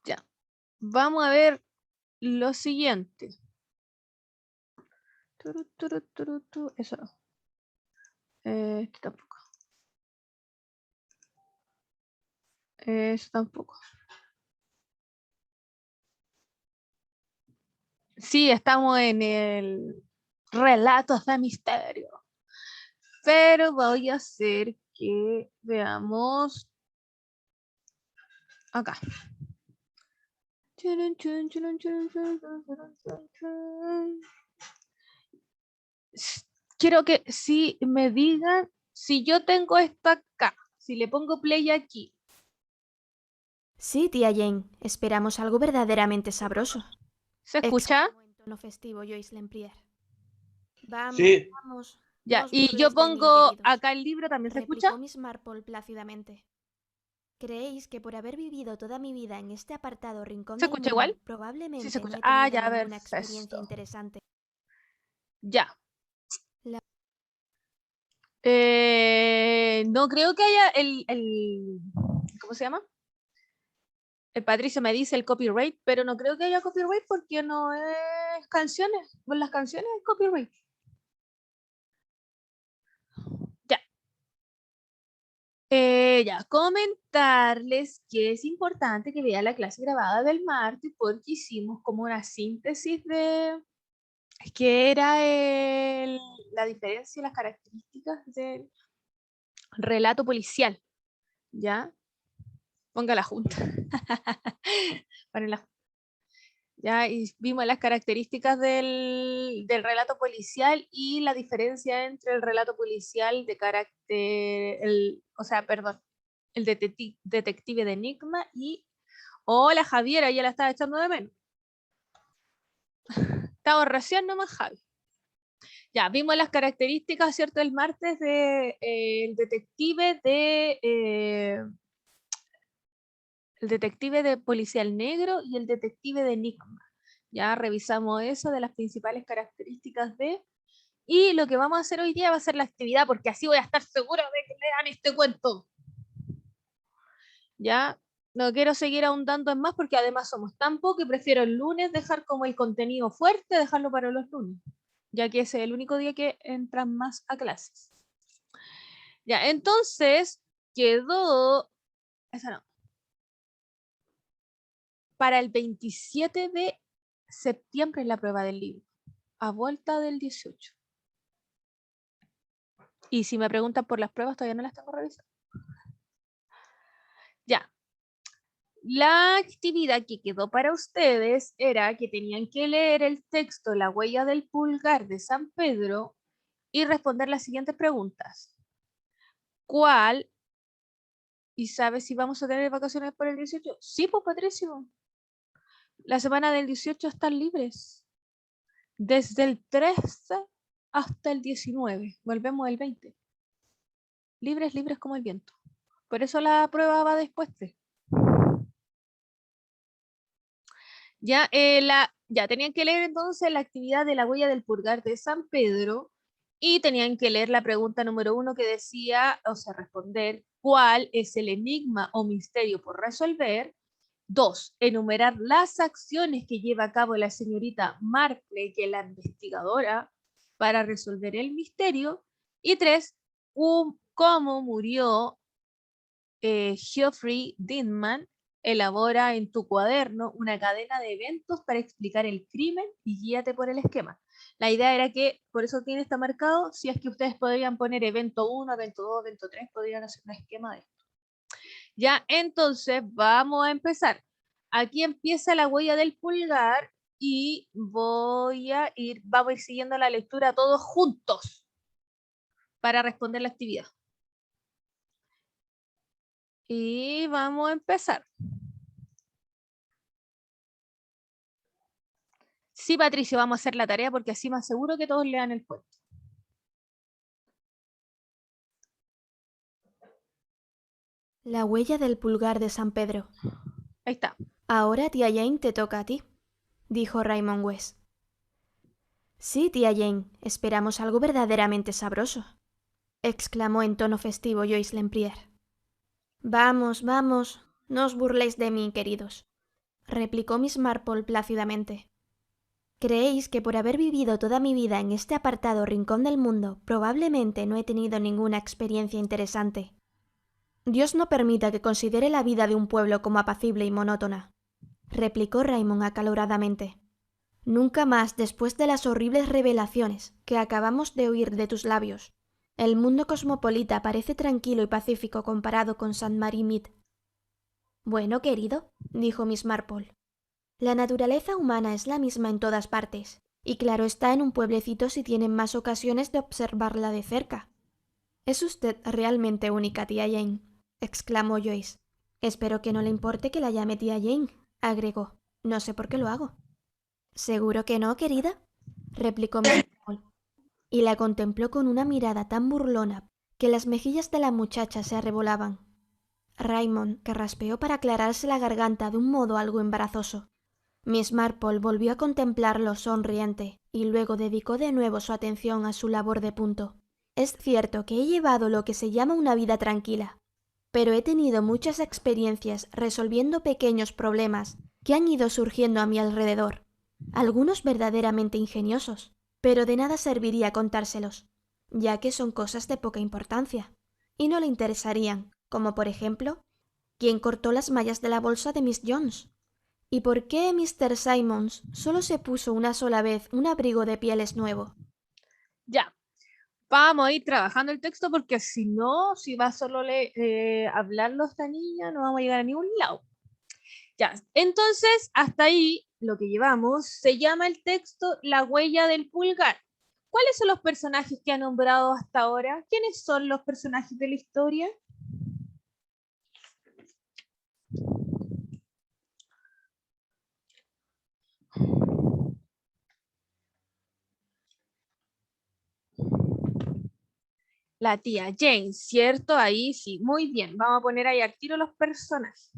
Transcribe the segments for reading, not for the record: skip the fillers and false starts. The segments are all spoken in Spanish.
Ya. Vamos a ver lo siguiente. Eso no. Este tampoco. Eso tampoco. Sí, estamos en el relatos de misterio. Pero voy a hacer que veamos acá. Quiero que si me digan si yo tengo esto acá, si le pongo play aquí. Sí, tía Jane, esperamos algo verdaderamente sabroso. ¿Se escucha? Exclamó en tono festivo Joyce Lempriere. Vamos, Sí, vamos, no Ya, os y yo burléis de mí, pongo queridos, acá el libro, ¿también se escucha? replicó Miss Marple plácidamente. ¿Creéis que por haber vivido toda mi vida en este apartado rincón ¿Se del escucha igual? mundo, Sí, se probablemente no escucha. he Ah, tenido ya, ninguna experiencia perfecto. interesante? Ya. La- No creo que haya ¿cómo se llama? El Patricio me dice el copyright, pero no creo que haya copyright porque no es canciones. Con las canciones es copyright. Ya. Ya, comentarles que es importante que vean la clase grabada del martes porque hicimos como una síntesis de qué era la diferencia y las características del relato policial. ¿Ya? Ponga la junta. Para la ya, y vimos las características del relato policial y la diferencia entre el relato policial de carácter, o sea, perdón, el detective de Enigma y, hola Javiera, ya la estaba echando de menos. Estaba recién nomás Javi. Ya, vimos las características, ¿cierto? El martes de el detective de policial negro y el detective de Enigma. Ya revisamos eso de las principales características de. Y lo que vamos a hacer hoy día va a ser la actividad, porque así voy a estar segura de que lean este cuento. Ya no quiero seguir ahondando en más porque además somos tan pocos y prefiero el lunes dejar como el contenido fuerte, dejarlo para los lunes, ya que ese es el único día que entran más a clases. Ya, entonces quedó, esa no, para el 27 de septiembre la prueba del libro, a vuelta del 18. Y si me preguntan por las pruebas, todavía no las tengo revisadas. Ya. La actividad que quedó para ustedes era que tenían que leer el texto La huella del pulgar de San Pedro y responder las siguientes preguntas. ¿Cuál? ¿Y sabes si vamos a tener vacaciones por el 18? Sí, pues Patricio. La semana del 18 están libres. Desde el 13 hasta el 19. Volvemos el 20. Libres, libres como el viento. Por eso la prueba va después de. Ya tenían que leer entonces la actividad de la huella del purgar de San Pedro y tenían que leer la pregunta número 1 que decía, o sea, responder cuál es el enigma o misterio por resolver. 2, enumerar las acciones que lleva a cabo la señorita Marple, que es la investigadora, para resolver el misterio. Y 3, cómo murió Geoffrey Dinman. Elabora en tu cuaderno una cadena de eventos para explicar el crimen y guíate por el esquema. La idea era que, por eso tiene está marcado, si es que ustedes podrían poner evento 1, evento 2, evento 3, podrían hacer un esquema de esto. Ya, entonces vamos a empezar. Aquí empieza la huella del pulgar y vamos a ir siguiendo la lectura todos juntos para responder la actividad. Y vamos a empezar. Sí, Patricio, vamos a hacer la tarea porque así más seguro que todos lean el cuento. La huella del pulgar de San Pedro. Ahí está. Ahora, tía Jane, te toca a ti, dijo Raymond West. Sí, tía Jane, esperamos algo verdaderamente sabroso, exclamó en tono festivo Joyce Lempriere. Vamos, vamos, no os burléis de mí, queridos, replicó Miss Marple plácidamente. ¿Creéis que por haber vivido toda mi vida en este apartado rincón del mundo, probablemente no he tenido ninguna experiencia interesante? Dios no permita que considere la vida de un pueblo como apacible y monótona, replicó Raymond acaloradamente. Nunca más después de las horribles revelaciones que acabamos de oír de tus labios. El mundo cosmopolita parece tranquilo y pacífico comparado con St. Mary Mead. Bueno, querido, dijo Miss Marple, la naturaleza humana es la misma en todas partes, y claro está en un pueblecito si tienen más ocasiones de observarla de cerca. Es usted realmente única, tía Jane, exclamó Joyce. Espero que no le importe que la llame tía Jane, agregó. No sé por qué lo hago. ¿Seguro que no, querida? Replicó Miss Marple, y la contempló con una mirada tan burlona que las mejillas de la muchacha se arrebolaban. Raymond carraspeó para aclararse la garganta de un modo algo embarazoso. Miss Marple volvió a contemplarlo sonriente y luego dedicó de nuevo su atención a su labor de punto. Es cierto que he llevado lo que se llama una vida tranquila, pero he tenido muchas experiencias resolviendo pequeños problemas que han ido surgiendo a mi alrededor, algunos verdaderamente ingeniosos, pero de nada serviría contárselos, ya que son cosas de poca importancia, y no le interesarían, como por ejemplo, ¿quién cortó las mallas de la bolsa de Miss Jones? ¿Y por qué Mr. Simons solo se puso una sola vez un abrigo de pieles nuevo? Ya, vamos a ir trabajando el texto porque si no, si va solo hablarlo esta niña, no vamos a llegar a ningún lado. Ya, entonces, hasta ahí lo que llevamos se llama el texto La huella del pulgar. ¿Cuáles son los personajes que ha nombrado hasta ahora? ¿Quiénes son los personajes de la historia? La tía Jane, ¿cierto? Ahí sí, muy bien. Vamos a poner ahí al tiro los personajes.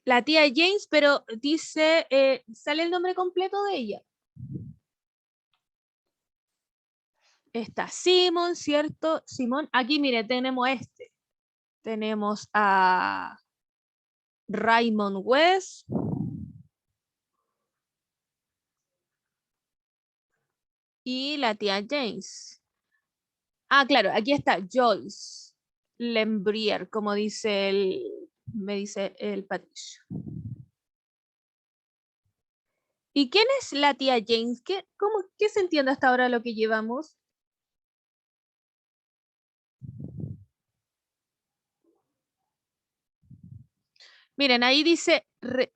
La tía James, pero dice, ¿sale el nombre completo de ella? Está Simon, ¿cierto? Simón, aquí mire, tenemos este. Tenemos a Raymond West. Y la tía James. Ah, claro, aquí está Joyce Lembrier, como me dice el Patricio. ¿Y quién es la tía James? ¿Qué se entiende hasta ahora lo que llevamos? Miren, ahí dice, ve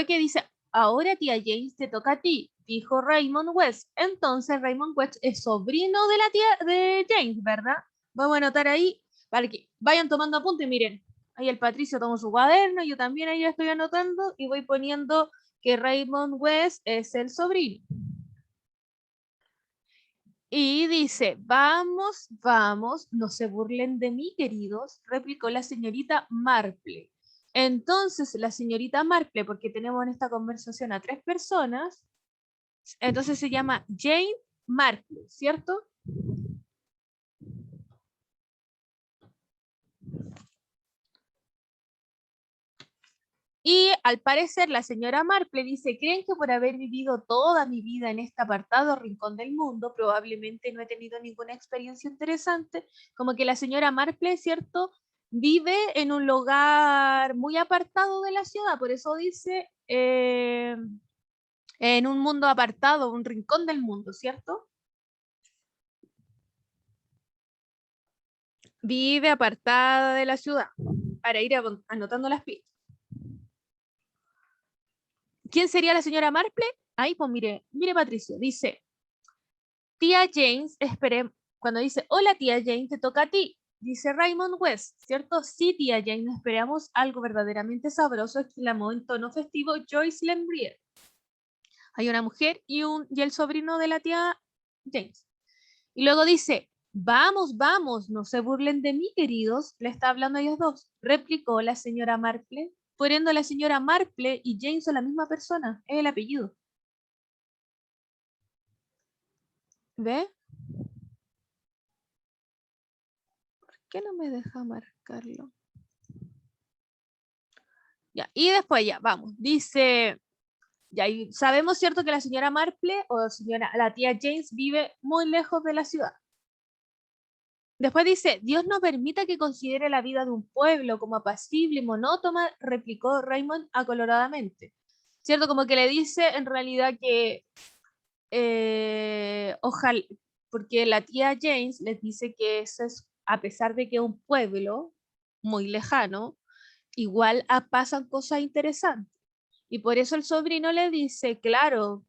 que dice, ahora tía James te toca a ti, dijo Raymond West. Entonces Raymond West es sobrino de la tía de James, ¿verdad? Vamos a anotar ahí para que vayan tomando apunte. Miren, ahí el Patricio tomó su cuaderno, yo también ahí estoy anotando y voy poniendo que Raymond West es el sobrino. Y dice, vamos, vamos, no se burlen de mí, queridos, replicó la señorita Marple. Entonces, la señorita Marple, porque tenemos en esta conversación a 3 personas, entonces se llama Jane Marple, ¿cierto? Y al parecer la señora Marple dice, ¿creen que por haber vivido toda mi vida en este apartado rincón del mundo, probablemente no he tenido ninguna experiencia interesante? Como que la señora Marple, ¿cierto? Vive en un lugar muy apartado de la ciudad, por eso dice en un mundo apartado, un rincón del mundo, ¿cierto? Vive apartada de la ciudad, para ir anotando las pistas. ¿Quién sería la señora Marple? Ahí, pues mire Patricio, dice, tía James, cuando dice, hola tía James, te toca a ti, dice Raymond West, ¿cierto? Sí, tía James, esperamos algo verdaderamente sabroso, exclamó en tono festivo Joyce Lembrier. Hay una mujer y el sobrino de la tía James. Y luego dice, vamos, vamos, no se burlen de mí, queridos, le está hablando a ellos dos, replicó la señora Marple, poniendo la señora Marple y James son la misma persona, es el apellido. ¿Ve? ¿Por qué no me deja marcarlo? Ya, y después ya, vamos, dice, ya, y sabemos, ¿cierto?, que la señora Marple o la tía James vive muy lejos de la ciudad. Después dice, Dios no permita que considere la vida de un pueblo como apacible y monótona, replicó Raymond acoloradamente. ¿Cierto? Como que le dice en realidad que ojalá, porque la tía James les dice que eso es, a pesar de que es un pueblo muy lejano, igual pasan cosas interesantes. Y por eso el sobrino le dice, claro,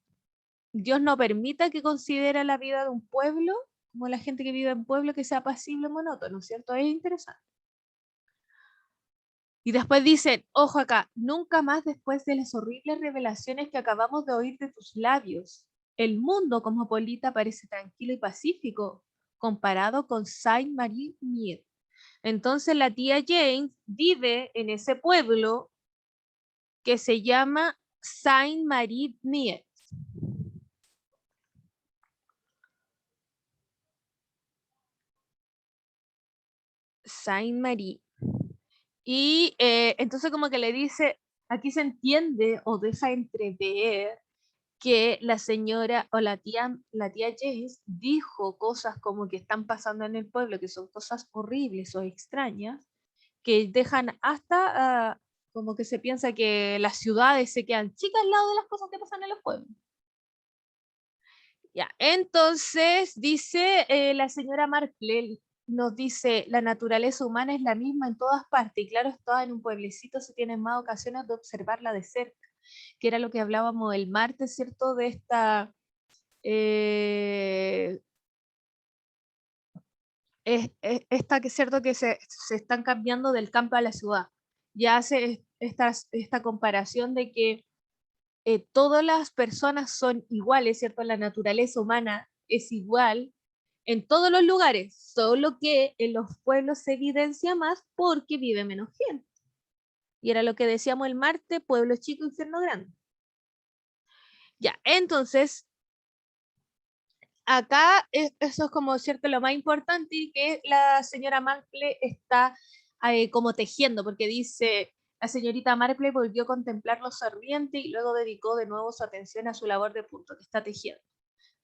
Dios no permita que considere la vida de un pueblo como la gente que vive en pueblo que sea apacible o monótono, ¿cierto? Es interesante. Y después dicen, ojo acá, nunca más después de las horribles revelaciones que acabamos de oír de tus labios. El mundo cosmopolita parece tranquilo y pacífico comparado con Saint-Marie-Mier. Entonces la tía James vive en ese pueblo que se llama Saint-Marie-Mier. Saint-Marie. Y entonces como que le dice, aquí se entiende o deja entrever que la señora o la tía James dijo cosas como que están pasando en el pueblo, que son cosas horribles o extrañas, que dejan hasta como que se piensa que las ciudades se quedan chicas al lado de las cosas que pasan en los pueblos. Ya, entonces dice la señora Marple, nos dice, la naturaleza humana es la misma en todas partes, y claro, está en un pueblecito se tienen más ocasiones de observarla de cerca, que era lo que hablábamos el martes, ¿cierto? De esta esta que es cierto que se están cambiando del campo a la ciudad. Ya hace esta comparación de que todas las personas son iguales, ¿cierto? La naturaleza humana es igual en todos los lugares, solo que en los pueblos se evidencia más porque vive menos gente. Y era lo que decíamos el martes, pueblo chico, infierno grande. Ya, entonces, acá eso es como cierto lo más importante y que la señora Marple está como tejiendo, porque dice, la señorita Marple volvió a contemplar los sonriente y luego dedicó de nuevo su atención a su labor de punto, que está tejiendo.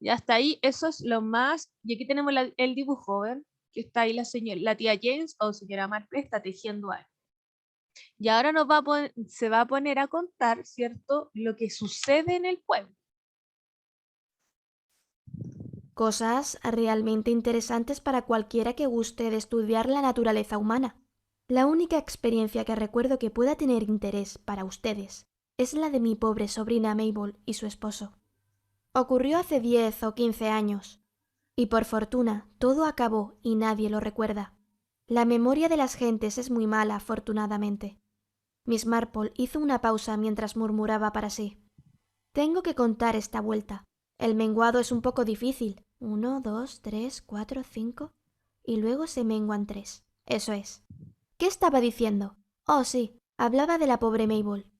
Ya hasta ahí, eso es lo más, y aquí tenemos el dibujo, ¿ven? Que está ahí la tía James o señora Marple está tejiendo algo. Y ahora se va a poner a contar, ¿cierto?, lo que sucede en el pueblo. Cosas realmente interesantes para cualquiera que guste de estudiar la naturaleza humana. La única experiencia que recuerdo que pueda tener interés para ustedes es la de mi pobre sobrina Mabel y su esposo. Ocurrió hace 10 o 15 años, y por fortuna todo acabó y nadie lo recuerda. La memoria de las gentes es muy mala, afortunadamente. Miss Marple hizo una pausa mientras murmuraba para sí. Tengo que contar esta vuelta. El menguado es un poco difícil. 1, 2, 3, 4, 5. Y luego se menguan 3. Eso es. ¿Qué estaba diciendo? Oh, sí, hablaba de la pobre Mabel.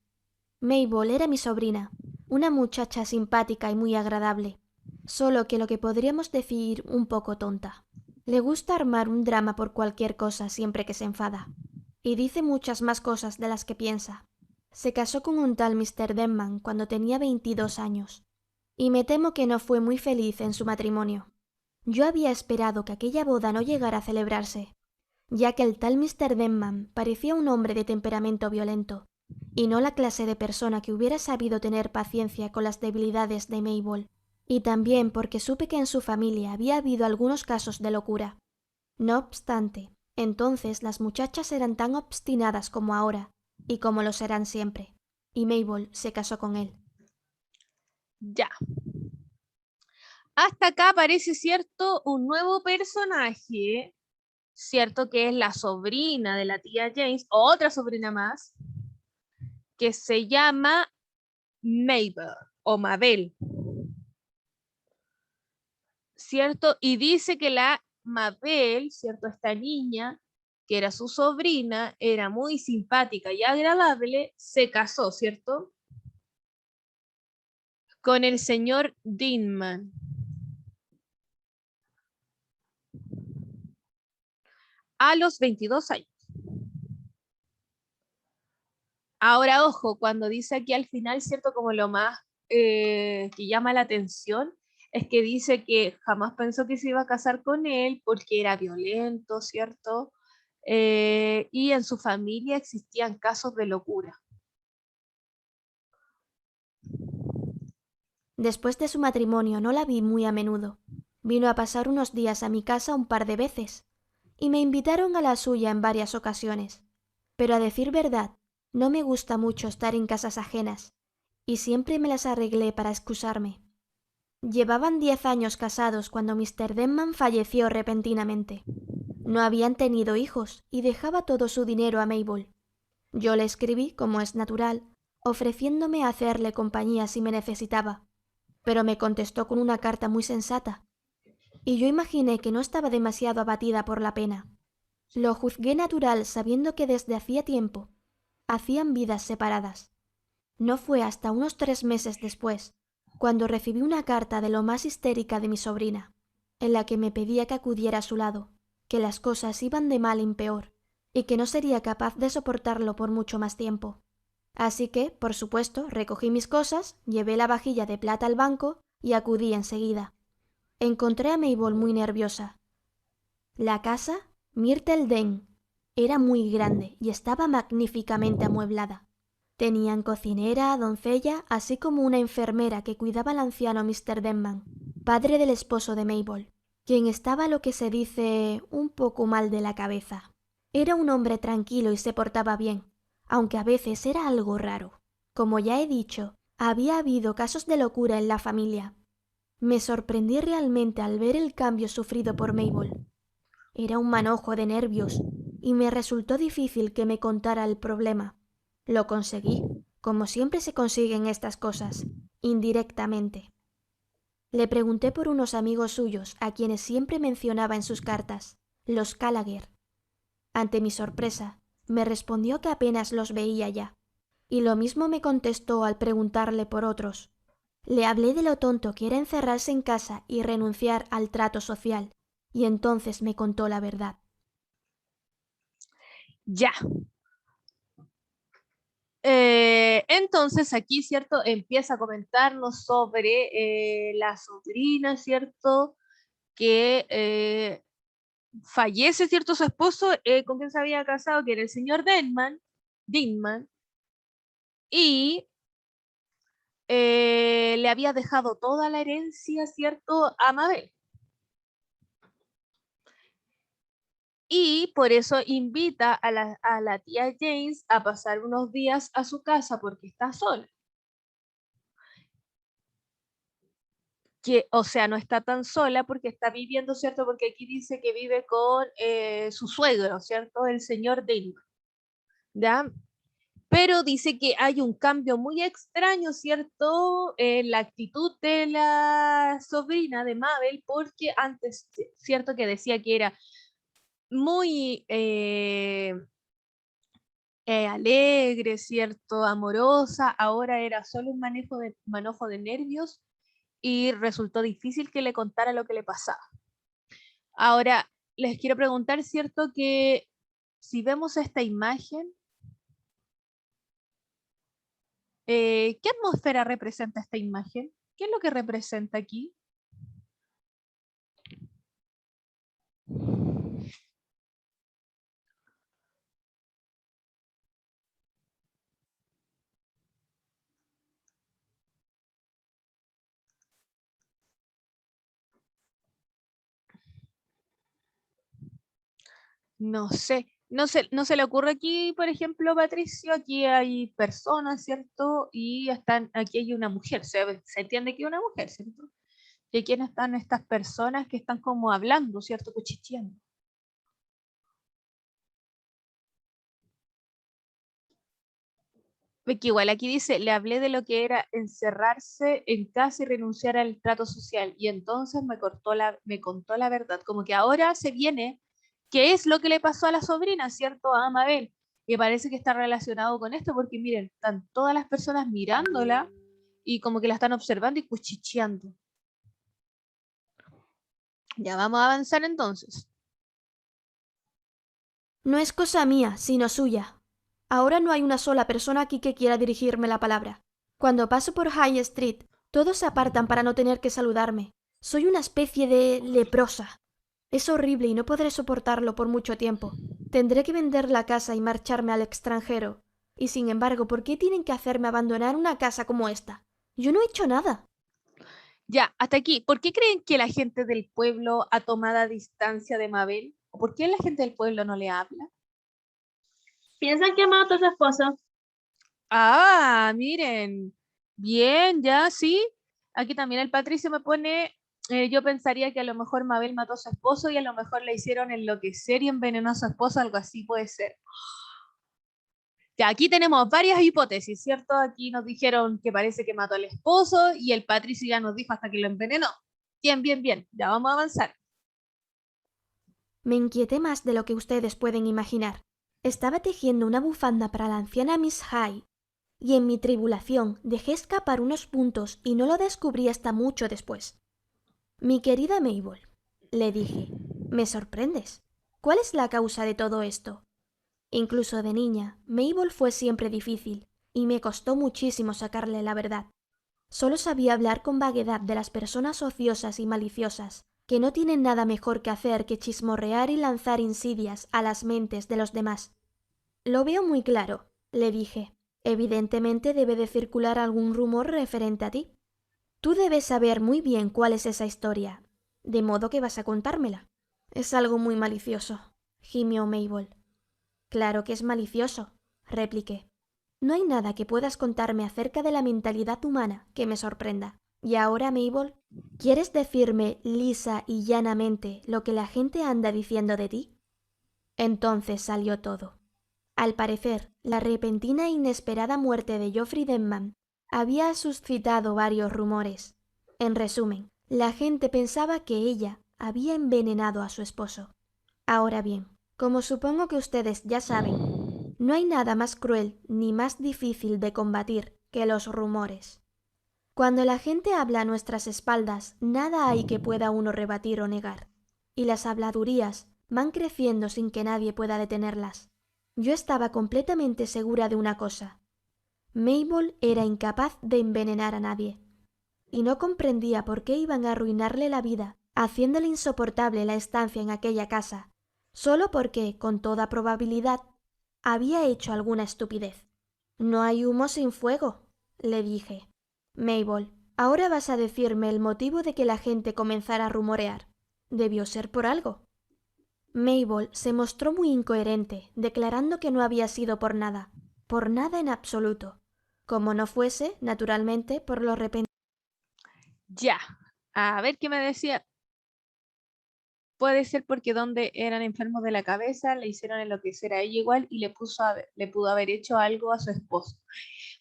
Mabel era mi sobrina, una muchacha simpática y muy agradable, solo que lo que podríamos decir un poco tonta. Le gusta armar un drama por cualquier cosa siempre que se enfada. Y dice muchas más cosas de las que piensa. Se casó con un tal Mr. Denman cuando tenía 22 años, y me temo que no fue muy feliz en su matrimonio. Yo había esperado que aquella boda no llegara a celebrarse, ya que el tal Mr. Denman parecía un hombre de temperamento violento, y no la clase de persona que hubiera sabido tener paciencia con las debilidades de Mabel, y también porque supe que en su familia había habido algunos casos de locura. No obstante, entonces las muchachas eran tan obstinadas como ahora, y como lo serán siempre, y Mabel se casó con él. Ya. Hasta acá aparece, ¿cierto?, un nuevo personaje, ¿cierto?, que es la sobrina de la tía James, otra sobrina más, que se llama Mabel o Mabel, ¿cierto? Y dice que la Mabel, ¿cierto?, esta niña, que era su sobrina, era muy simpática y agradable, se casó, ¿cierto?, con el señor Dinman. A los 22 años. Ahora, ojo, cuando dice aquí al final, ¿cierto? Como lo más que llama la atención es que dice que jamás pensó que se iba a casar con él porque era violento, ¿cierto? Y en su familia existían casos de locura. Después de su matrimonio no la vi muy a menudo. Vino a pasar unos días a mi casa un par de veces, y me invitaron a la suya en varias ocasiones. Pero a decir verdad, no me gusta mucho estar en casas ajenas, y siempre me las arreglé para excusarme. Llevaban 10 años casados cuando Mr. Denman falleció repentinamente. No habían tenido hijos y dejaba todo su dinero a Mabel. Yo le escribí, como es natural, ofreciéndome a hacerle compañía si me necesitaba, pero me contestó con una carta muy sensata, y yo imaginé que no estaba demasiado abatida por la pena. Lo juzgué natural sabiendo que desde hacía tiempo hacían vidas separadas. No fue hasta unos 3 meses después, cuando recibí una carta de lo más histérica de mi sobrina, en la que me pedía que acudiera a su lado, que las cosas iban de mal en peor, y que no sería capaz de soportarlo por mucho más tiempo. Así que, por supuesto, recogí mis cosas, llevé la vajilla de plata al banco y acudí enseguida. Encontré a Mabel muy nerviosa. La casa, Myrtle Den, era muy grande y estaba magníficamente amueblada. Tenían cocinera, doncella, así como una enfermera que cuidaba al anciano Mr. Denman, padre del esposo de Mabel, quien estaba lo que se dice un poco mal de la cabeza. Era un hombre tranquilo y se portaba bien, aunque a veces era algo raro. Como ya he dicho, había habido casos de locura en la familia. Me sorprendí realmente al ver el cambio sufrido por Mabel. Era un manojo de nervios y me resultó difícil que me contara el problema. Lo conseguí, como siempre se consiguen estas cosas, indirectamente. Le pregunté por unos amigos suyos a quienes siempre mencionaba en sus cartas, los Gallagher. Ante mi sorpresa, me respondió que apenas los veía ya, y lo mismo me contestó al preguntarle por otros. Le hablé de lo tonto que era encerrarse en casa y renunciar al trato social, y entonces me contó la verdad. Ya. Entonces aquí, ¿cierto? Empieza a comentarnos sobre la sobrina, ¿cierto? Que fallece, ¿cierto? Su esposo, con quien se había casado, que era el señor Dinman, y le había dejado toda la herencia, ¿cierto? A Mabel. Y por eso invita a la tía James a pasar unos días a su casa porque está sola. Que, o sea, no está tan sola porque está viviendo, ¿cierto? Porque aquí dice que vive con su suegro, ¿cierto? El señor Dinman, ¿ya? Pero dice que hay un cambio muy extraño, ¿cierto? En la actitud de la sobrina de Mabel, porque antes, ¿cierto? Que decía que era muy alegre, ¿cierto? Amorosa, ahora era solo un manojo de nervios y resultó difícil que le contara lo que le pasaba. Ahora, les quiero preguntar, ¿cierto? Que si vemos esta imagen, ¿qué atmósfera representa esta imagen? ¿Qué es lo que representa aquí? No sé, no se le ocurre aquí, por ejemplo, Patricio, aquí hay personas, ¿cierto? Y están, aquí hay una mujer, se entiende que hay una mujer, ¿cierto? ¿Y quién están estas personas que están como hablando, ¿cierto? Cuchicheando. Porque igual aquí dice, le hablé de lo que era encerrarse en casa y renunciar al trato social. Y entonces me contó la verdad. Como que ahora se viene, ¿qué es lo que le pasó a la sobrina, cierto? A Amabel. Y parece que está relacionado con esto, porque miren, están todas las personas mirándola y como que la están observando y cuchicheando. Ya vamos a avanzar entonces. No es cosa mía, sino suya. Ahora no hay una sola persona aquí que quiera dirigirme la palabra. Cuando paso por High Street, todos se apartan para no tener que saludarme. Soy una especie de leprosa. Es horrible y no podré soportarlo por mucho tiempo. Tendré que vender la casa y marcharme al extranjero. Y sin embargo, ¿por qué tienen que hacerme abandonar una casa como esta? Yo no he hecho nada. Ya, hasta aquí. ¿Por qué creen que la gente del pueblo ha tomado distancia de Mabel? ¿O por qué la gente del pueblo no le habla? Piensan que mató a su esposo. Ah, miren. Bien, ya, sí. Aquí también el Patricio me pone, yo pensaría que a lo mejor Mabel mató a su esposo y a lo mejor le hicieron enloquecer y envenenó a su esposo, algo así puede ser. Ya, aquí tenemos varias hipótesis, ¿cierto? Aquí nos dijeron que parece que mató al esposo y el Patricio ya nos dijo hasta que lo envenenó. Bien, bien, bien. Ya vamos a avanzar. Me inquieté más de lo que ustedes pueden imaginar. Estaba tejiendo una bufanda para la anciana Miss Hyde, y en mi tribulación dejé escapar unos puntos y no lo descubrí hasta mucho después. Mi querida Mabel, le dije, me sorprendes. ¿Cuál es la causa de todo esto? Incluso de niña, Mabel fue siempre difícil, y me costó muchísimo sacarle la verdad. Solo sabía hablar con vaguedad de las personas ociosas y maliciosas, que no tienen nada mejor que hacer que chismorrear y lanzar insidias a las mentes de los demás. Lo veo muy claro, le dije. Evidentemente debe de circular algún rumor referente a ti. Tú debes saber muy bien cuál es esa historia, de modo que vas a contármela. Es algo muy malicioso, gimió Mabel. Claro que es malicioso, repliqué. No hay nada que puedas contarme acerca de la mentalidad humana que me sorprenda. Y ahora, Mabel, ¿quieres decirme lisa y llanamente lo que la gente anda diciendo de ti? Entonces salió todo. Al parecer, la repentina e inesperada muerte de Geoffrey Denman había suscitado varios rumores. En resumen, la gente pensaba que ella había envenenado a su esposo. Ahora bien, como supongo que ustedes ya saben, no hay nada más cruel ni más difícil de combatir que los rumores. Cuando la gente habla a nuestras espaldas, nada hay que pueda uno rebatir o negar, y las habladurías van creciendo sin que nadie pueda detenerlas. Yo estaba completamente segura de una cosa. Mabel era incapaz de envenenar a nadie, y no comprendía por qué iban a arruinarle la vida, haciéndole insoportable la estancia en aquella casa, solo porque, con toda probabilidad, había hecho alguna estupidez. No hay humo sin fuego, le dije. Mabel, ahora vas a decirme el motivo de que la gente comenzara a rumorear. Debió ser por algo. Mabel se mostró muy incoherente, declarando que no había sido por nada en absoluto, como no fuese, naturalmente, por lo repentino. Ya. A ver qué me decía. Puede ser porque donde eran enfermos de la cabeza le hicieron enloquecer a ella igual y le pudo haber hecho algo a su esposo.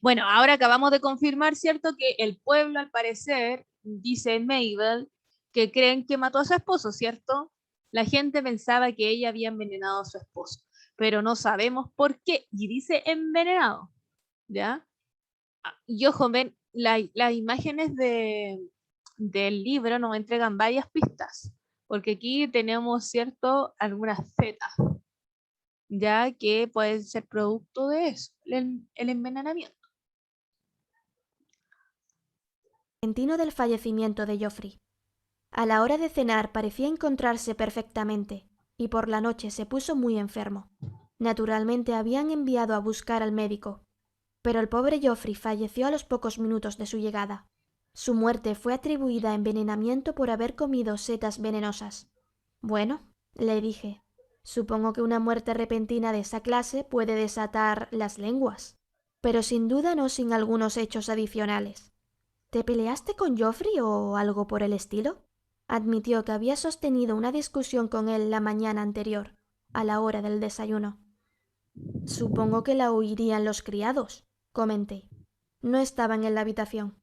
Bueno, ahora acabamos de confirmar, ¿cierto? Que el pueblo, al parecer, dice Mabel, que creen que mató a su esposo, ¿cierto? La gente pensaba que ella había envenenado a su esposo, pero no sabemos por qué. Y dice envenenado, ¿ya? Y ojo, ven, las imágenes del libro nos entregan varias pistas, porque aquí tenemos, ¿cierto? Algunas zetas, ya que pueden ser producto de eso, el envenenamiento. Del fallecimiento de Geoffrey. A la hora de cenar parecía encontrarse perfectamente, y por la noche se puso muy enfermo. Naturalmente habían enviado a buscar al médico, pero el pobre Geoffrey falleció a los pocos minutos de su llegada. Su muerte fue atribuida a envenenamiento por haber comido setas venenosas. Bueno, le dije, supongo que una muerte repentina de esa clase puede desatar las lenguas, pero sin duda no sin algunos hechos adicionales. ¿Te peleaste con Geoffrey o algo por el estilo? Admitió que había sostenido una discusión con él la mañana anterior, a la hora del desayuno. Supongo que la oirían los criados, comenté. No estaban en la habitación.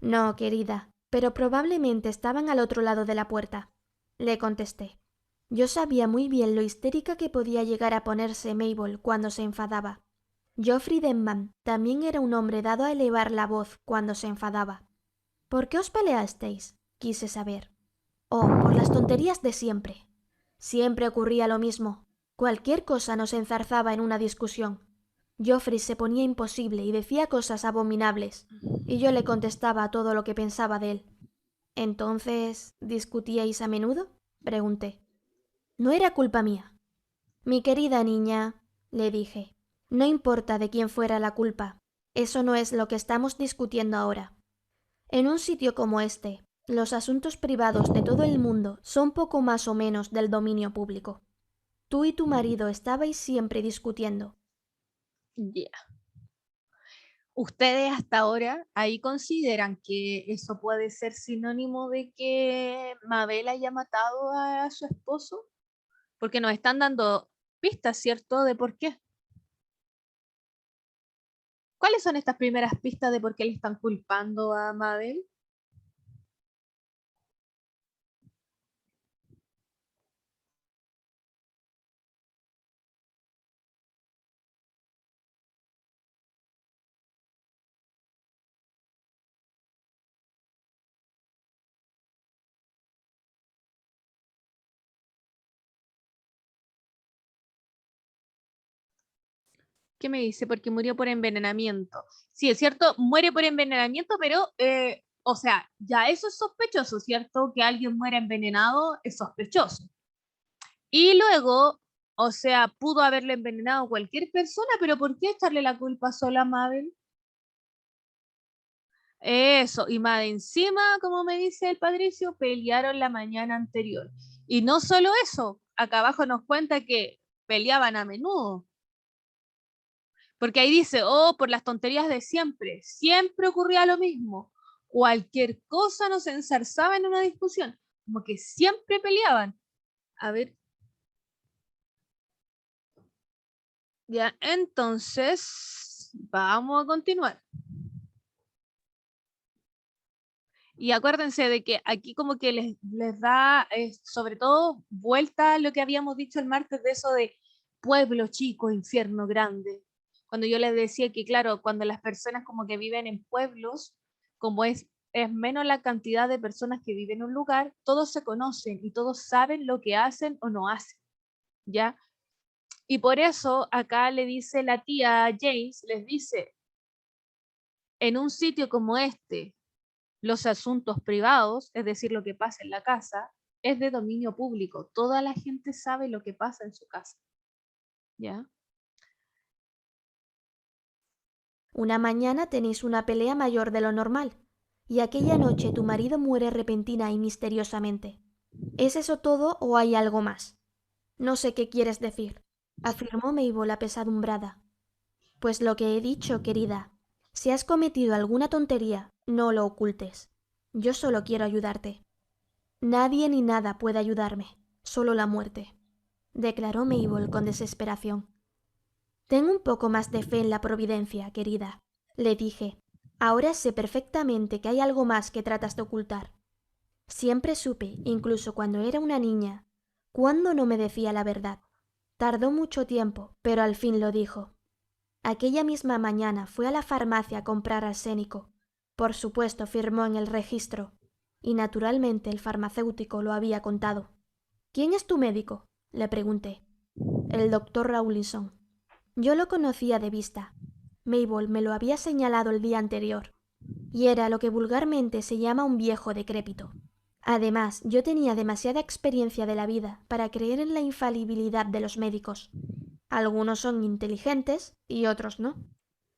No, querida, pero probablemente estaban al otro lado de la puerta, le contesté. Yo sabía muy bien lo histérica que podía llegar a ponerse Mabel cuando se enfadaba. Geoffrey Denman también era un hombre dado a elevar la voz cuando se enfadaba. ¿Por qué os peleasteis? Quise saber. Oh, por las tonterías de siempre. Siempre ocurría lo mismo. Cualquier cosa nos enzarzaba en una discusión. Geoffrey se ponía imposible y decía cosas abominables, y yo le contestaba todo lo que pensaba de él. ¿Entonces discutíais a menudo? Pregunté. No era culpa mía. Mi querida niña, le dije, no importa de quién fuera la culpa. Eso no es lo que estamos discutiendo ahora. En un sitio como este, los asuntos privados de todo el mundo son poco más o menos del dominio público. Tú y tu marido estabais siempre discutiendo. Ya. ¿Ustedes hasta ahora ahí consideran que eso puede ser sinónimo de que Mabel haya matado a su esposo? Porque nos están dando pistas, ¿cierto? De por qué. ¿Cuáles son estas primeras pistas de por qué le están culpando a Mabel? ¿Qué me dice? Porque murió por envenenamiento. Sí, es cierto, muere por envenenamiento, pero, o sea, ya eso es sospechoso, ¿cierto? Que alguien muera envenenado es sospechoso. Y luego, o sea, pudo haberle envenenado cualquier persona, pero ¿por qué echarle la culpa solo a Mabel? Eso, y más de encima, como me dice el Patricio, pelearon la mañana anterior. Y no solo eso, acá abajo nos cuenta que peleaban a menudo. Porque ahí dice, oh, por las tonterías de siempre, siempre ocurría lo mismo. Cualquier cosa nos enzarzaba en una discusión, como que siempre peleaban. A ver. Ya, entonces, vamos a continuar. Y acuérdense de que aquí como que les da, sobre todo, vuelta a lo que habíamos dicho el martes de eso de pueblo chico, infierno grande. Cuando yo les decía que, claro, cuando las personas como que viven en pueblos, como es menos la cantidad de personas que viven en un lugar, todos se conocen y todos saben lo que hacen o no hacen, ¿ya? Y por eso acá le dice la tía James, les dice, en un sitio como este, los asuntos privados, es decir, lo que pasa en la casa, es de dominio público. Toda la gente sabe lo que pasa en su casa. ¿Ya? Una mañana tenéis una pelea mayor de lo normal, y aquella noche tu marido muere repentina y misteriosamente. ¿Es eso todo o hay algo más? No sé qué quieres decir, afirmó Mabel apesadumbrada. Pues lo que he dicho, querida. Si has cometido alguna tontería, no lo ocultes. Yo solo quiero ayudarte. Nadie ni nada puede ayudarme, solo la muerte, declaró Mabel con desesperación. Ten un poco más de fe en la providencia, querida, le dije. Ahora sé perfectamente que hay algo más que tratas de ocultar. Siempre supe, incluso cuando era una niña, cuando no me decía la verdad. Tardó mucho tiempo, pero al fin lo dijo. Aquella misma mañana fue a la farmacia a comprar arsénico. Por supuesto, firmó en el registro. Y naturalmente el farmacéutico lo había contado. ¿Quién es tu médico? Le pregunté. El doctor Rawlinson. Yo lo conocía de vista. Mabel me lo había señalado el día anterior. Y era lo que vulgarmente se llama un viejo decrépito. Además, yo tenía demasiada experiencia de la vida para creer en la infalibilidad de los médicos. Algunos son inteligentes y otros no.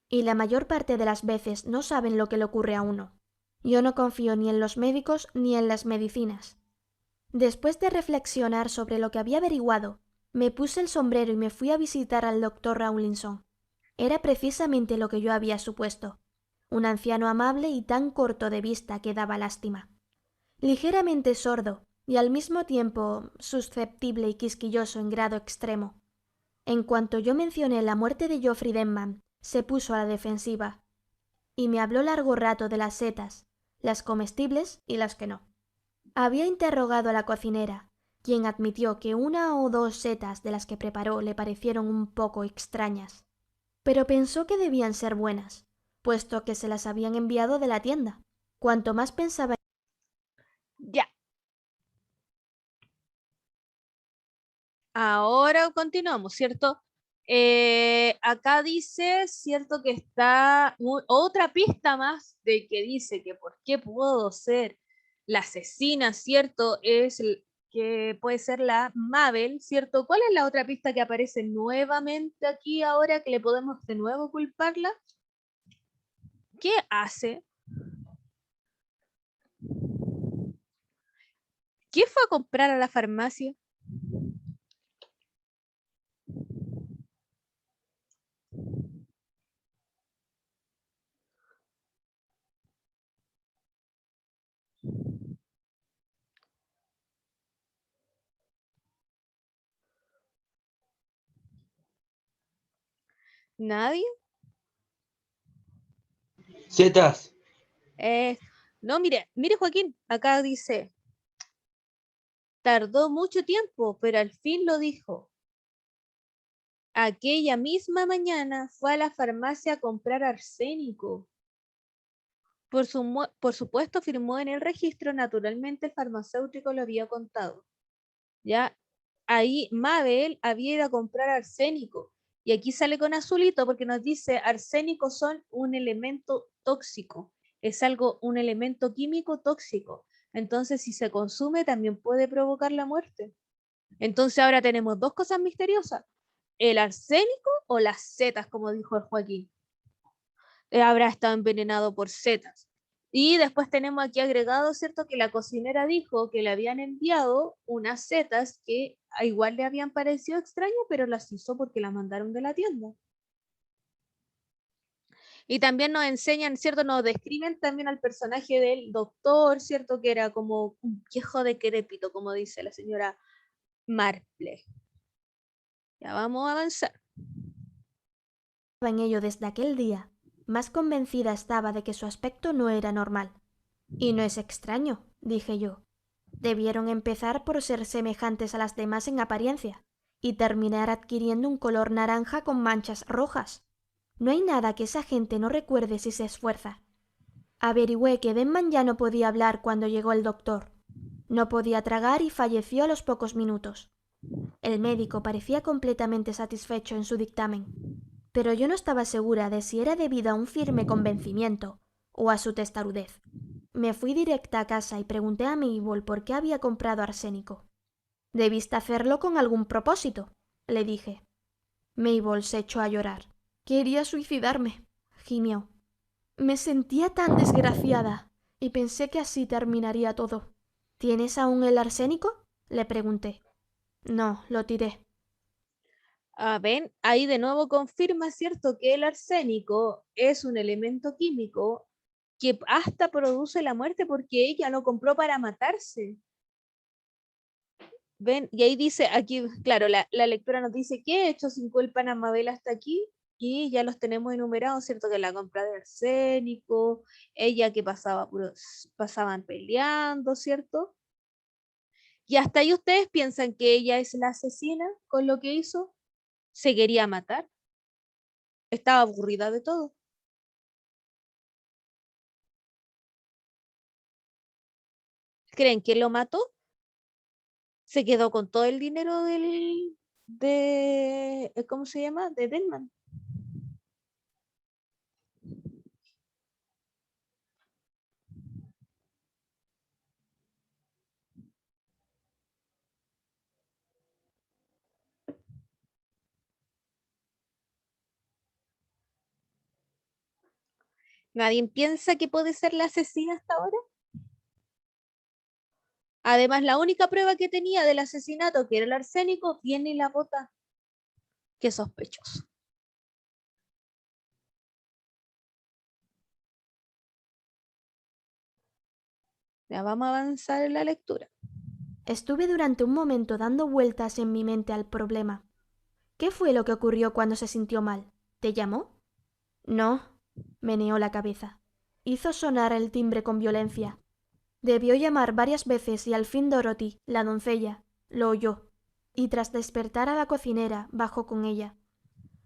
Y la mayor parte de las veces no saben lo que le ocurre a uno. Yo no confío ni en los médicos ni en las medicinas. Después de reflexionar sobre lo que había averiguado, me puse el sombrero y me fui a visitar al doctor Rawlinson. Era precisamente lo que yo había supuesto. Un anciano amable y tan corto de vista que daba lástima. Ligeramente sordo y al mismo tiempo susceptible y quisquilloso en grado extremo. En cuanto yo mencioné la muerte de Geoffrey Denman, se puso a la defensiva y me habló largo rato de las setas, las comestibles y las que no. Había interrogado a la cocinera, quien admitió que una o dos setas de las que preparó le parecieron un poco extrañas, pero pensó que debían ser buenas, puesto que se las habían enviado de la tienda. Cuanto más pensaba, Ya. Ahora continuamos, ¿cierto? Acá dice, cierto, que está otra pista más de que dice que por qué puedo ser la asesina, cierto, es que puede ser la Mabel, cierto. ¿Cuál es la otra pista que aparece nuevamente aquí ahora que le podemos de nuevo culparla? ¿Qué hace? ¿Qué fue a comprar a la farmacia? ¿Nadie? Setas. No, mire Joaquín, acá dice, tardó mucho tiempo, pero al fin lo dijo. Aquella misma mañana fue a la farmacia a comprar arsénico. Por supuesto, firmó en el registro, naturalmente el farmacéutico lo había contado. Ya, ahí Mabel había ido a comprar arsénico. Y aquí sale con azulito porque nos dice, arsénico son un elemento tóxico. Es un elemento químico tóxico. Entonces, si se consume, también puede provocar la muerte. Entonces, ahora tenemos dos cosas misteriosas. El arsénico o las setas, como dijo el Joaquín. Habrá estado envenenado por setas. Y después tenemos aquí agregado, ¿cierto? Que la cocinera dijo que le habían enviado unas setas que a igual le habían parecido extrañas, pero las hizo porque las mandaron de la tienda. Y también nos enseñan, ¿cierto? Nos describen también al personaje del doctor, ¿cierto? Que era como un viejo decrépito, como dice la señora Marple. Ya vamos a avanzar. En ello desde aquel día, más convencida estaba de que su aspecto no era normal. Y no es extraño, dije yo. Debieron empezar por ser semejantes a las demás en apariencia, y terminar adquiriendo un color naranja con manchas rojas. No hay nada que esa gente no recuerde si se esfuerza. Averigüé que Denman ya no podía hablar cuando llegó el doctor. No podía tragar y falleció a los pocos minutos. El médico parecía completamente satisfecho en su dictamen, pero yo no estaba segura de si era debido a un firme convencimiento o a su testarudez. Me fui directa a casa y pregunté a Mabel por qué había comprado arsénico. «Debiste hacerlo con algún propósito», le dije. Mabel se echó a llorar. «Quería suicidarme», gimió. «Me sentía tan desgraciada y pensé que así terminaría todo». «¿Tienes aún el arsénico?», le pregunté. «No, lo tiré». Ven, ahí de nuevo confirma, ¿cierto? Que el arsénico es un elemento químico que hasta produce la muerte porque ella lo compró para matarse. ¿Ven? Y ahí dice, aquí, claro, la lectura nos dice que hecho sin culpa a Mabel hasta aquí, y ya los tenemos enumerados, ¿cierto? Que la compra de arsénico, ella que pasaban peleando, ¿cierto? Y hasta ahí ustedes piensan que ella es la asesina con lo que hizo, se quería matar, estaba aburrida de todo. ¿Creen que lo mató? Se quedó con todo el dinero ¿cómo se llama? De Denman. ¿Nadie piensa que puede ser la asesina hasta ahora? Además, la única prueba que tenía del asesinato, que era el arsénico, viene y la bota. Qué sospechoso. Ya vamos a avanzar en la lectura. Estuve durante un momento dando vueltas en mi mente al problema. ¿Qué fue lo que ocurrió cuando se sintió mal? ¿Te llamó? No, meneó la cabeza. Hizo sonar el timbre con violencia. Debió llamar varias veces y al fin Dorothy, la doncella, lo oyó, y tras despertar a la cocinera, bajó con ella.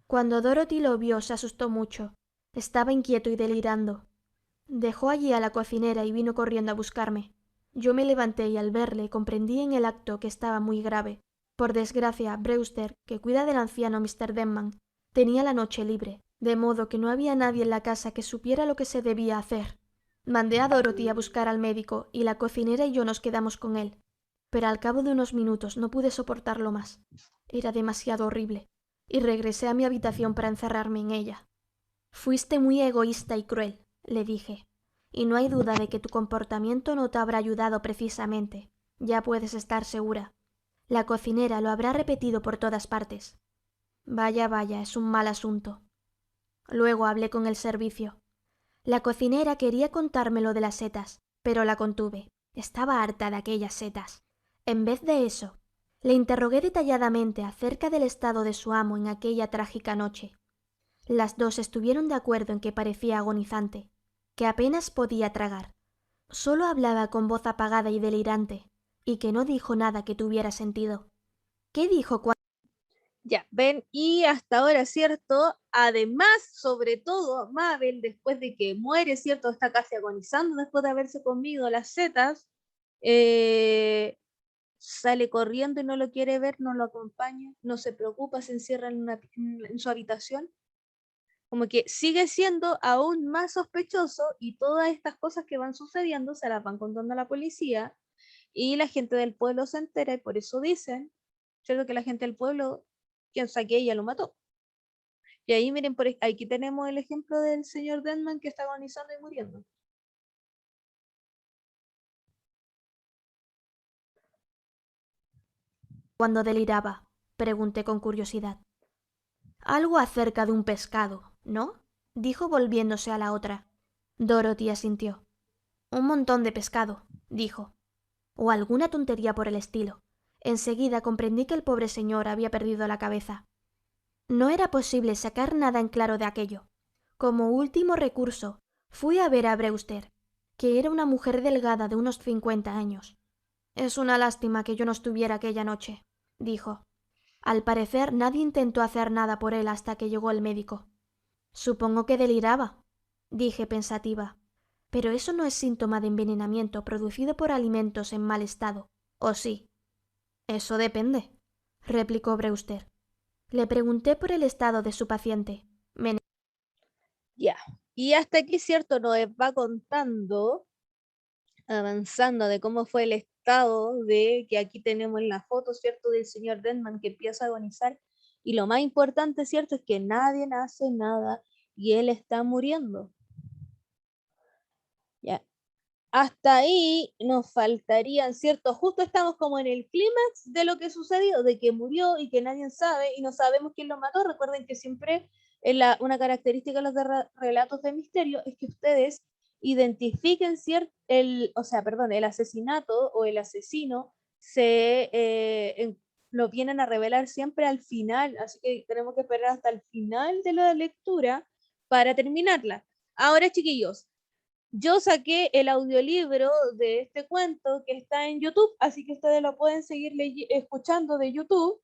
Cuando Dorothy lo vio, se asustó mucho. Estaba inquieto y delirando. Dejó allí a la cocinera y vino corriendo a buscarme. Yo me levanté y al verle comprendí en el acto que estaba muy grave. Por desgracia, Brewster, que cuida del anciano Mr. Denman, tenía la noche libre, de modo que no había nadie en la casa que supiera lo que se debía hacer. Mandé a Dorothy a buscar al médico y la cocinera y yo nos quedamos con él. Pero al cabo de unos minutos no pude soportarlo más. Era demasiado horrible, y regresé a mi habitación para encerrarme en ella. Fuiste muy egoísta y cruel, le dije, y no hay duda de que tu comportamiento no te habrá ayudado precisamente. Ya puedes estar segura. La cocinera lo habrá repetido por todas partes. Vaya, vaya, es un mal asunto. Luego hablé con el servicio. La cocinera quería contarme lo de las setas, pero la contuve. Estaba harta de aquellas setas. En vez de eso, le interrogué detalladamente acerca del estado de su amo en aquella trágica noche. Las dos estuvieron de acuerdo en que parecía agonizante, que apenas podía tragar. Solo hablaba con voz apagada y delirante, y que no dijo nada que tuviera sentido. ¿Qué dijo cuando... Ya, ven, y hasta ahora, ¿cierto? Además, sobre todo, Mabel, después de que muere, ¿cierto? Está casi agonizando después de haberse comido las setas, sale corriendo y no lo quiere ver, no lo acompaña, no se preocupa, se encierra en su habitación. Como que sigue siendo aún más sospechoso y todas estas cosas que van sucediendo se las van contando a la policía y la gente del pueblo se entera y por eso dicen, ¿cierto? Que la gente del pueblo piensa que ella lo mató. Y ahí miren, aquí tenemos el ejemplo del señor Denman que está agonizando y muriendo. Cuando deliraba, pregunté con curiosidad. Algo acerca de un pescado, ¿no? Dijo volviéndose a la otra. Dorothy asintió. Un montón de pescado, dijo. O alguna tontería por el estilo. Enseguida comprendí que el pobre señor había perdido la cabeza. No era posible sacar nada en claro de aquello. Como último recurso, fui a ver a Brewster, que era una mujer delgada de unos 50 años. Es una lástima que yo no estuviera aquella noche, dijo. Al parecer nadie intentó hacer nada por él hasta que llegó el médico. Supongo que deliraba, dije pensativa. Pero eso no es síntoma de envenenamiento producido por alimentos en mal estado, ¿o sí? Eso depende, replicó Brewster. Le pregunté por el estado de su paciente. Ya. Y hasta aquí, ¿cierto? Nos va contando, avanzando de cómo fue el estado de que aquí tenemos la foto, ¿cierto? Del señor Denman que empieza a agonizar. Y lo más importante, ¿cierto? Es que nadie hace nada y él está muriendo. Ya. Hasta ahí nos faltarían, ¿cierto? Justo estamos como en el clímax de lo que sucedió, de que murió y que nadie sabe y no sabemos quién lo mató. Recuerden que siempre una característica de los relatos de misterio es que ustedes identifiquen el asesinato o el asesino lo vienen a revelar siempre al final, así que tenemos que esperar hasta el final de la lectura para terminarla. Ahora, chiquillos, yo saqué el audiolibro de este cuento que está en YouTube, así que ustedes lo pueden seguir escuchando de YouTube.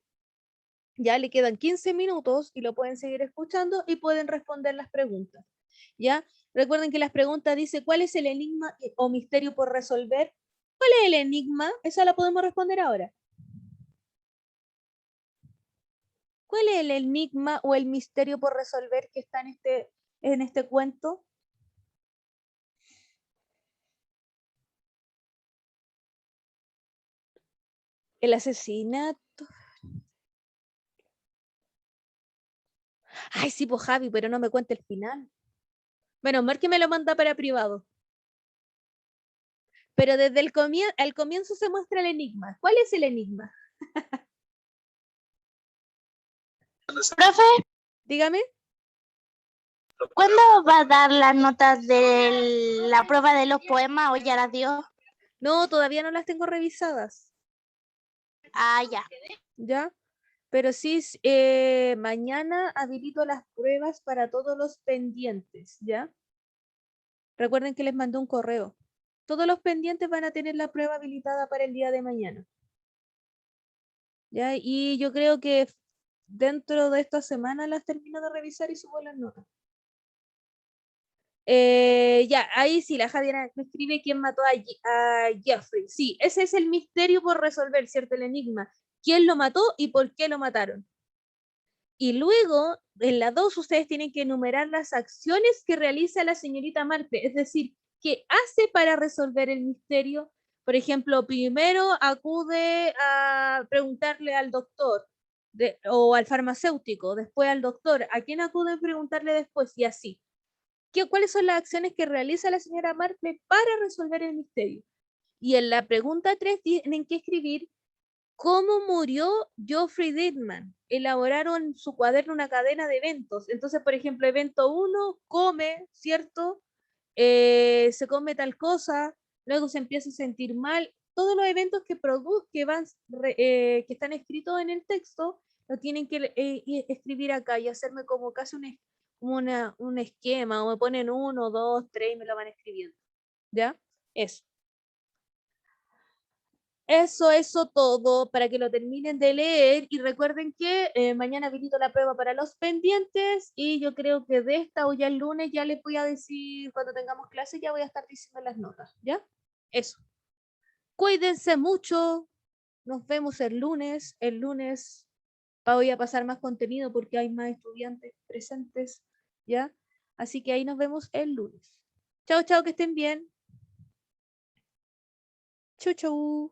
Ya le quedan 15 minutos y lo pueden seguir escuchando y pueden responder las preguntas. ¿Ya? Recuerden que las preguntas dice, ¿cuál es el enigma o misterio por resolver? ¿Cuál es el enigma? Esa la podemos responder ahora. ¿Cuál es el enigma o el misterio por resolver que está en este cuento? El asesinato. Ay, sí, pues Javi, pero no me cuente el final. Bueno, Mark que me lo manda para privado. Pero desde al comienzo se muestra el enigma. ¿Cuál es el enigma? Profe, Dígame. ¿cuándo va a dar las notas de la prueba de los poemas o ya las dio? No, todavía no las tengo revisadas. Ah, ya. ¿Ya? Pero sí, mañana habilito las pruebas para todos los pendientes, ¿ya? Recuerden que les mandé un correo. Todos los pendientes van a tener la prueba habilitada para el día de mañana. ¿Ya? Y yo creo que dentro de esta semana las termino de revisar y subo las notas. Ya, ahí sí, la Javiera me escribe quién mató a Jeffrey. Sí, ese es el misterio por resolver, ¿cierto? El enigma. quién lo mató y por qué lo mataron. Y luego, en la 2, ustedes tienen que enumerar las acciones que realiza la señorita Marple, es decir, qué hace para resolver el misterio. Por ejemplo, primero acude a preguntarle al doctor o al farmacéutico, después al doctor, ¿a quién acude a preguntarle después? Y así. ¿Cuáles son las acciones que realiza la señora Marple para resolver el misterio? Y en la pregunta 3 tienen que escribir cómo murió Geoffrey Deadman. Elaboraron en su cuaderno una cadena de eventos. Entonces, por ejemplo, evento 1, come, ¿cierto? Se come tal cosa, luego se empieza a sentir mal. Todos los eventos que están escritos en el texto, lo tienen que escribir acá y hacerme como casi un esquema, o me ponen 1, 2, 3 y me lo van escribiendo. ¿Ya? Eso. Eso todo para que lo terminen de leer y recuerden que mañana habilito la prueba para los pendientes y yo creo que de esta o ya el lunes ya les voy a decir cuando tengamos clase, ya voy a estar diciendo las notas, ¿ya? Eso. Cuídense mucho, nos vemos el lunes voy a pasar más contenido porque hay más estudiantes presentes, ¿ya? Así que ahí nos vemos el lunes. Chao, chao, que estén bien. Chau, chau.